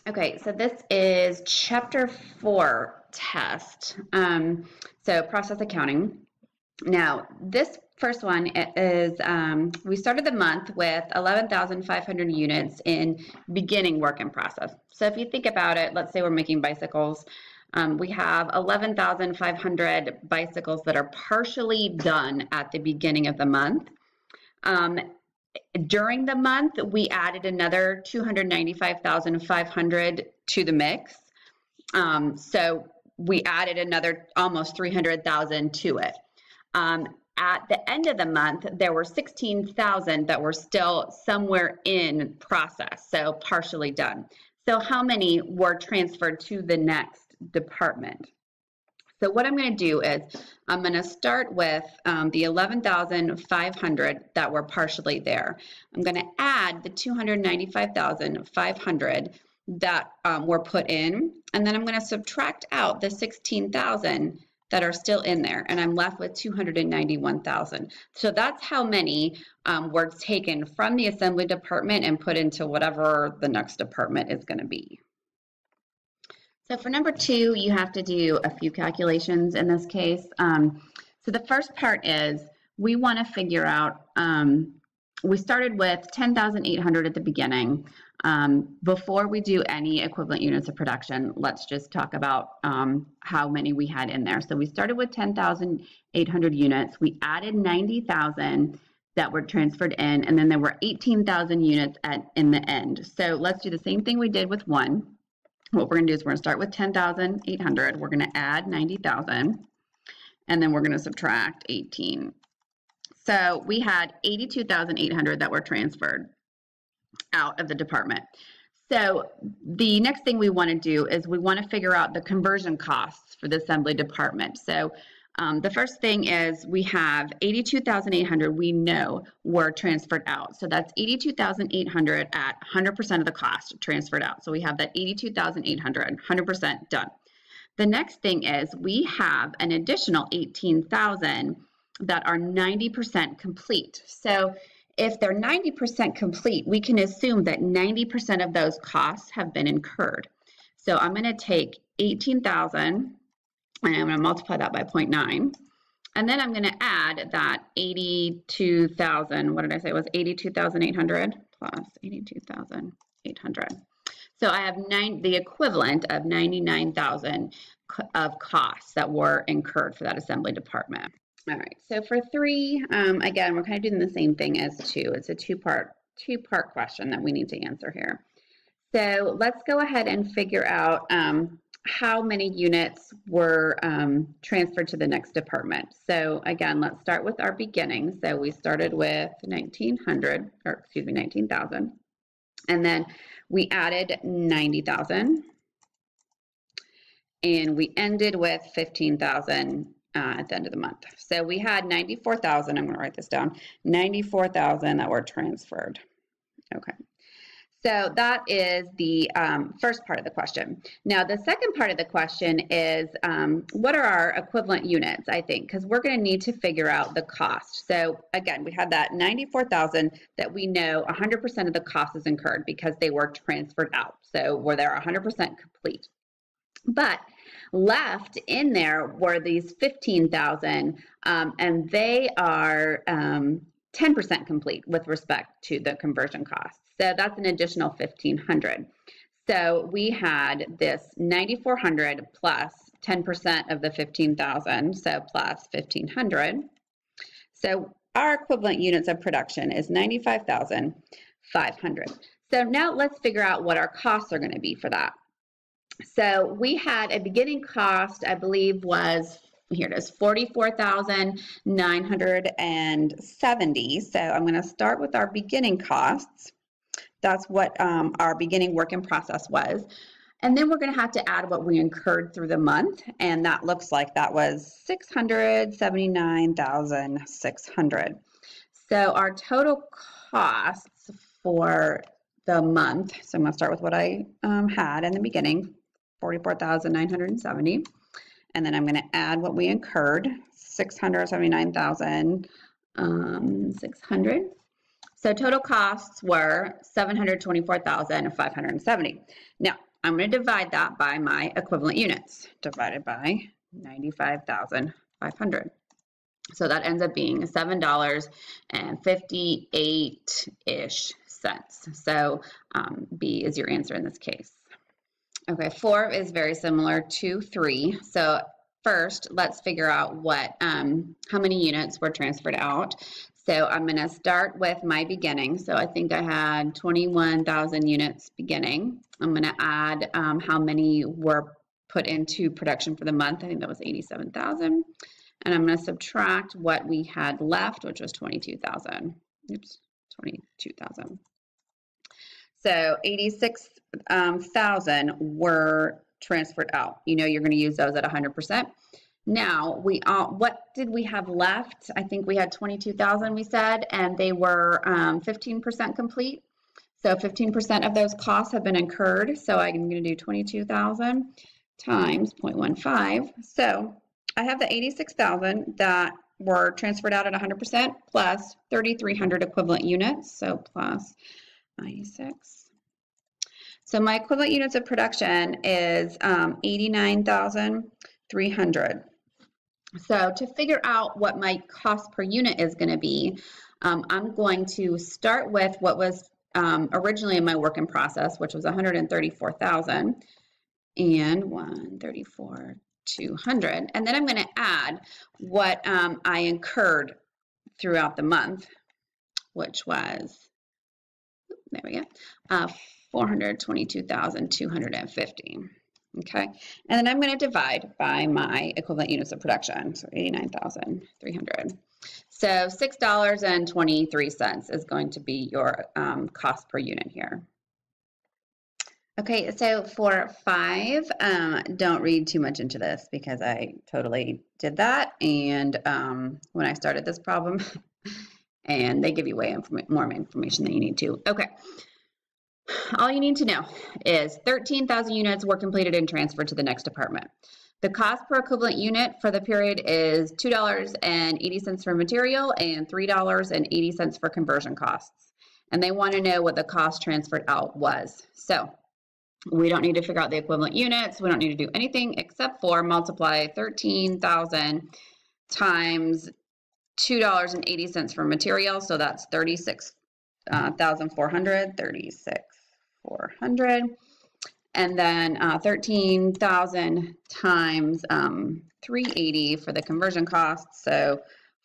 Okay, so this is chapter 4 test. So process accounting. Now, this first one is we started the month with 11,500 units in beginning work in process. So if you think about it, let's say we're making bicycles. We have 11,500 bicycles that are partially done at the beginning of the month. During the month, we added another 295,500 to the mix. So we added another almost 300,000 to it. At the end of the month, there were 16,000 that were still somewhere in process, so partially done. So how many were transferred to the next department? So what I'm going to do is I'm going to start with the 11,500 that were partially there. I'm going to add the 295,500 that were put in, and then I'm going to subtract out the 16,000 that are still in there, and I'm left with 291,000. So that's how many were taken from the assembly department and put into whatever the next department is going to be. So for number 2, you have to do a few calculations in this case. So the first part is we want to figure out, we started with 10,800 at the beginning. Before we do any equivalent units of production, let's just talk about how many we had in there. So we started with 10,800 units. We added 90,000 that were transferred in, and then there were 18,000 units in the end. So let's do the same thing we did with 1. What we're going to do is we're going to start with 10,800. We're going to add 90,000, and then we're going to subtract 18. So we had 82,800 that were transferred out of the department. So the next thing we want to do is we want to figure out the conversion costs for the assembly department. So the first thing is we have 82,800 we know were transferred out. So that's 82,800 at 100% of the cost transferred out. So we have that 82,800, 100% done. The next thing is we have an additional 18,000 that are 90% complete. So if they're 90% complete, we can assume that 90% of those costs have been incurred. So I'm going to take 18,000 and I'm going to multiply that by 0.9. And then I'm going to add that 82,000, what did I say, it was 82,800 plus 82,800. So I have the equivalent of 99,000 of costs that were incurred for that assembly department. All right, so for 3, again, we're kind of doing the same thing as 2. It's a two-part question that we need to answer here. So let's go ahead and figure out how many units were transferred to the next department. So again, let's start with our beginning. So we started with 19,000, and then we added 90,000, and we ended with 15,000 at the end of the month. So we had 94,000, I'm going to write this down, 94,000 that were transferred. Okay. So that is the first part of the question. Now, the second part of the question is, what are our equivalent units, I think, because we're going to need to figure out the cost. So again, we had that 94,000 that we know 100% of the cost is incurred because they were transferred out. So were they 100% complete. But left in there were these 15,000, and they are 10% complete with respect to the conversion costs. So that's an additional 1,500. So we had this 9,400 plus 10% of the 15,000, so plus 1,500. So our equivalent units of production is 95,500. So now let's figure out what our costs are going to be for that. So we had a beginning cost, I believe was, here it is, 44,970. So I'm going to start with our beginning costs. That's what our beginning work in process was. And then we're going to have to add what we incurred through the month. And that looks like that was 679,600. So our total costs for the month, so I'm going to start with what I had in the beginning, 44,970. And then I'm going to add what we incurred, 679,600. So total costs were 724,570. Now, I'm going to divide that by my equivalent units, divided by 95,500. So that ends up being $7.58-ish. So B is your answer in this case. Okay, 4 is very similar to 3. So first, let's figure out what how many units were transferred out. So I'm going to start with my beginning. So I think I had 21,000 units beginning. I'm going to add how many were put into production for the month. I think that was 87,000. And I'm going to subtract what we had left, which was 22,000. Oops, 22,000. So 86,000 were transferred out. You know you're going to use those at 100%. Now, what did we have left? I think we had 22,000, we said, and they were 15% complete. So 15% of those costs have been incurred. So I'm going to do 22,000 times 0.15. So I have the 86,000 that were transferred out at 100% plus 3,300 equivalent units. So plus 96. So my equivalent units of production is 89,300. So to figure out what my cost per unit is going to be, I'm going to start with what was originally in my work in process, which was 134,000 and 134,200. And then I'm going to add what I incurred throughout the month, which was, there we go, 422,250. Okay, and then I'm going to divide by my equivalent units of production, so 89,300. So $6.23 is going to be your cost per unit here. Okay, so for 5, don't read too much into this because I totally did that, and when I started this problem, and they give you way more information than you need to. Okay. All you need to know is 13,000 units were completed and transferred to the next department. The cost per equivalent unit for the period is $2.80 for material and $3.80 for conversion costs. And they want to know what the cost transferred out was. So we don't need to figure out the equivalent units. We don't need to do anything except for multiply 13,000 times $2.80 for material. So that's 36,400, 36,400, and then 13,000 times 380 for the conversion costs, so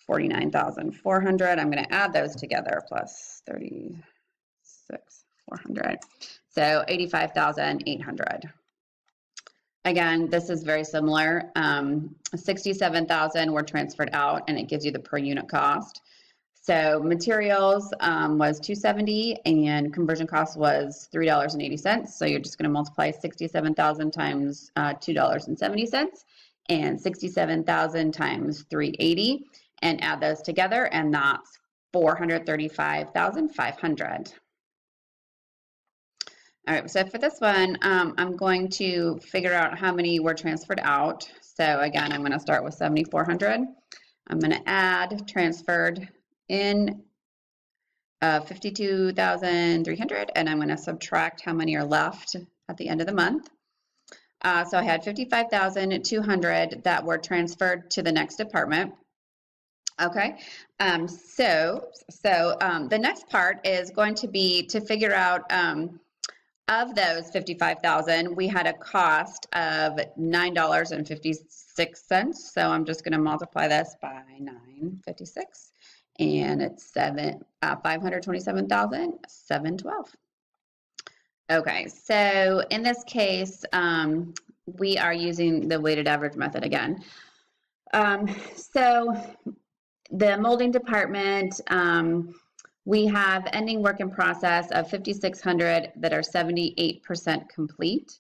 49,400. I'm going to add those together plus 36,400, so 85,800. Again, this is very similar. 67,000 were transferred out, and it gives you the per unit cost. So materials was $270 and conversion cost was $3.80. So you're just going to multiply 67,000 times $2.70 and 67,000 times 380 and add those together, and that's 435,500. All right, so for this one, I'm going to figure out how many were transferred out. So again, I'm going to start with 7,400. I'm going to add transferred in 52,300, and I'm going to subtract how many are left at the end of the month. So I had 55,200 that were transferred to the next department. Okay, so the next part is going to be to figure out of those 55,000, we had a cost of $9.56. So I'm just going to multiply this by 956. And it's 527,712. Okay, so in this case, we are using the weighted average method again. So the molding department, we have ending work in process of 5,600 that are 78% complete.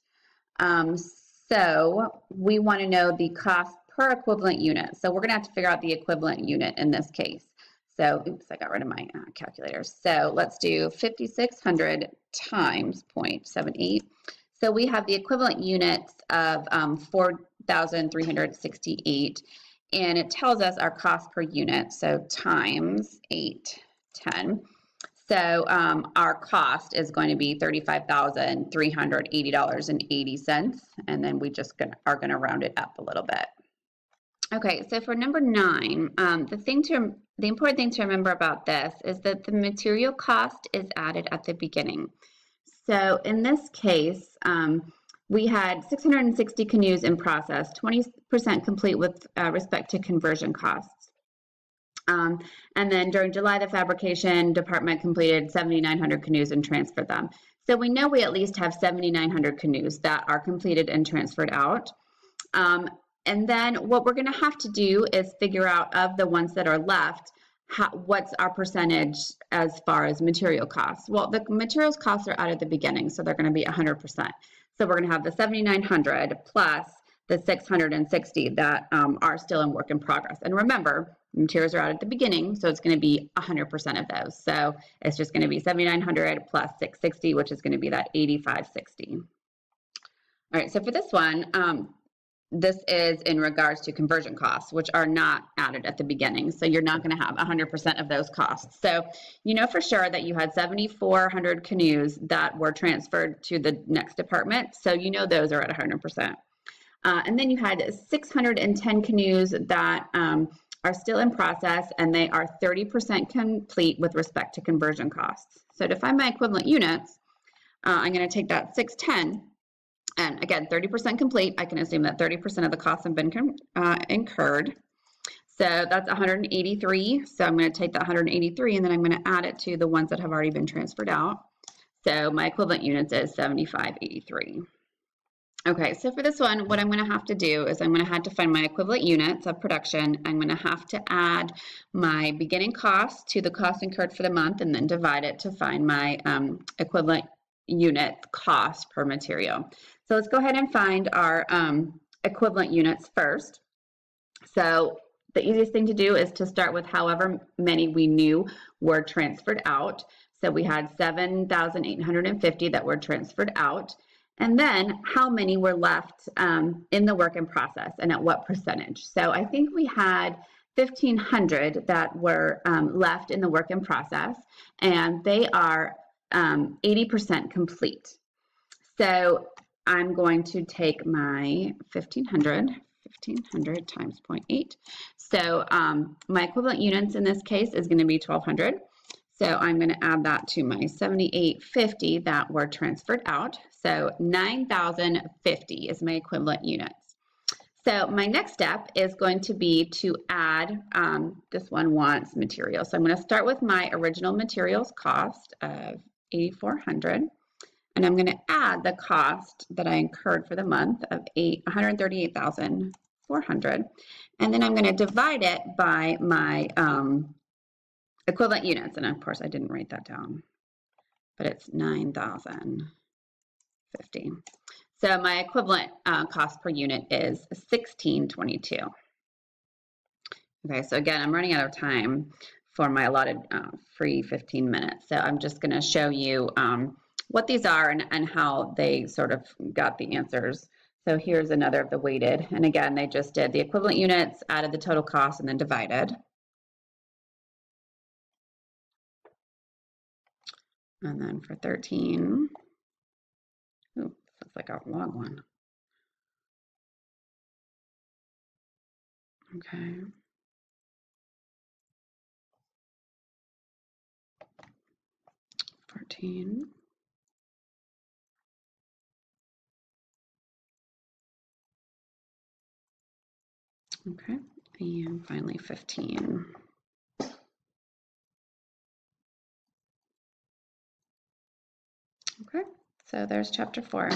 So we want to know the cost per equivalent unit. So we're going to have to figure out the equivalent unit in this case. So, oops, I got rid of my calculator. So let's do 5,600 times 0.78. So we have the equivalent units of 4,368, and it tells us our cost per unit. So times 810. So our cost is going to be $35,380.80, and then we just are going to round it up a little bit. Okay, so for number 9, the important thing to remember about this is that the material cost is added at the beginning. So in this case, we had 660 canoes in process, 20% complete with respect to conversion costs. And then during July, the fabrication department completed 7,900 canoes and transferred them. So we know we at least have 7,900 canoes that are completed and transferred out. And then what we're going to have to do is figure out, of the ones that are left, what's our percentage as far as material costs. Well, the materials costs are out at the beginning, so they're going to be 100%. So we're going to have the 7,900 plus the 660 that are still in work in progress. And remember, materials are out at the beginning, so it's going to be 100% of those. So it's just going to be 7,900 plus 660, which is going to be that 8,560. All right, so for this one, this is in regards to conversion costs, which are not added at the beginning. So you're not going to have 100% of those costs. So you know for sure that you had 7,400 canoes that were transferred to the next department. So you know those are at 100%. And then you had 610 canoes that are still in process, and they are 30% complete with respect to conversion costs. So to find my equivalent units, I'm going to take that 610. And again, 30% complete. I can assume that 30% of the costs have been incurred. So that's 183. So I'm going to take that 183 and then I'm going to add it to the ones that have already been transferred out. So my equivalent units is 7583. Okay, so for this one, what I'm going to have to do is I'm going to have to find my equivalent units of production. I'm going to have to add my beginning cost to the cost incurred for the month and then divide it to find my equivalent unit cost per material. So let's go ahead and find our equivalent units first. So the easiest thing to do is to start with however many we knew were transferred out. So we had 7,850 that were transferred out. And then how many were left in the work in process and at what percentage? So I think we had 1,500 that were left in the work in process, and they are 80% complete. So I'm going to take my 1,500 times 0.8. So my equivalent units in this case is going to be 1,200. So I'm going to add that to my 7,850 that were transferred out. So 9,050 is my equivalent units. So my next step is going to be to add, this one wants materials. So I'm going to start with my original materials cost of 8,400. And I'm going to add the cost that I incurred for the month of 138,400. And then I'm going to divide it by my equivalent units. And of course, I didn't write that down, but it's 9,050. So my equivalent cost per unit is 1622. Okay, so again, I'm running out of time for my allotted free 15 minutes. So I'm just going to show you what these are and how they sort of got the answers. So here's another of the weighted. And again, they just did the equivalent units, added the total cost, and then divided. And then for 13, ooh, that's like a long one. Okay. $14. Okay, and finally 15. Okay, so there's chapter 4.